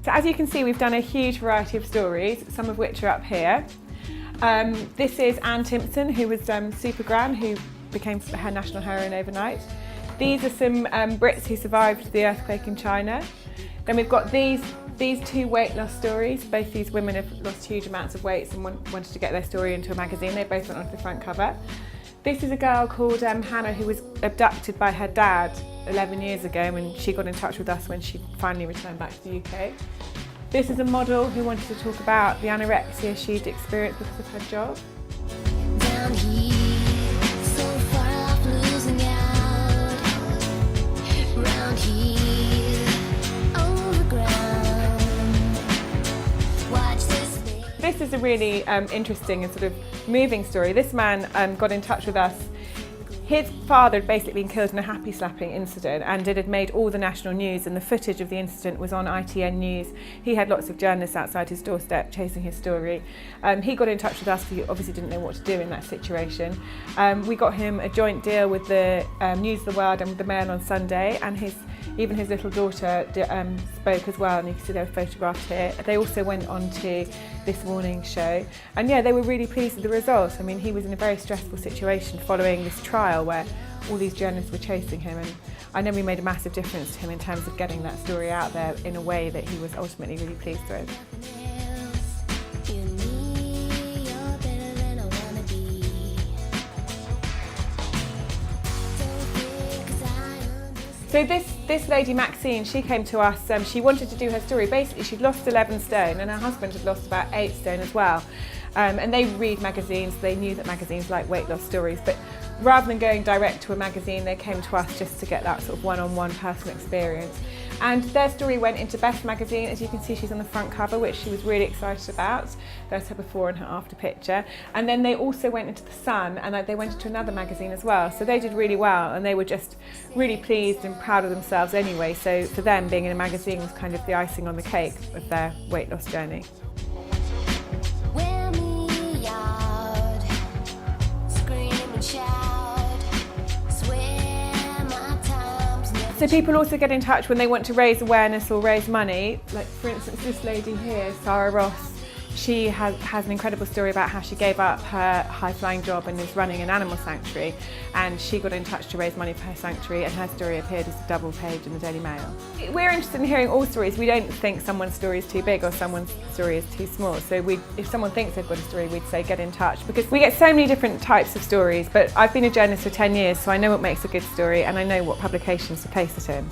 So as you can see, we've done a huge variety of stories, some of which are up here. This is Anne Timpson, who was Supergran, who became her national heroine overnight. These are some Brits who survived the earthquake in China. Then we've got these two weight loss stories. Both these women have lost huge amounts of weight and wanted to get their story into a magazine. They both went onto the front cover. This is a girl called Hannah, who was abducted by her dad 11 years ago, and she got in touch with us when she finally returned back to the UK. This is a model who wanted to talk about the anorexia she'd experienced because of her job. Down here, so far off losing out. Round here, overground. Watch this space. This is a really interesting and sort of moving story. This man got in touch with us. His father had basically been killed in a happy slapping incident, and it had made all the national news, and the footage of the incident was on ITN News. He had lots of journalists outside his doorstep chasing his story. He got in touch with us because he obviously didn't know what to do in that situation. We got him a joint deal with the News of the World and with the Mail on Sunday, and even his little daughter spoke as well, and you can see they were photographed here. They also went on to This Morning show, and yeah, they were really pleased with the results. I mean, he was in a very stressful situation following this trial where all these journalists were chasing him, and I know we made a massive difference to him in terms of getting that story out there in a way that he was ultimately really pleased with. So this lady Maxine, she came to us, she wanted to do her story. Basically she'd lost 11 stone and her husband had lost about 8 stone as well. And they read magazines, they knew that magazines like weight loss stories, but rather than going direct to a magazine, they came to us just to get that sort of one-on-one personal experience. And their story went into Best magazine. As you can see, she's on the front cover, which she was really excited about. There's her before and her after picture. And then they also went into The Sun, and they went into another magazine as well. So they did really well, and they were just really pleased and proud of themselves anyway. So for them, being in a magazine was kind of the icing on the cake of their weight loss journey. Wear me out, scream and shout, swear my time's never. So people also get in touch when they want to raise awareness or raise money. Like for instance, this lady here, Sarah Ross, she has an incredible story about how she gave up her high-flying job and is running an animal sanctuary, and she got in touch to raise money for her sanctuary, and her story appeared as a double page in the Daily Mail. We're interested in hearing all stories. We don't think someone's story is too big or someone's story is too small. So if someone thinks they've got a story, we'd say get in touch, because we get so many different types of stories. But I've been a journalist for 10 years, so I know what makes a good story and I know what publications to place it in.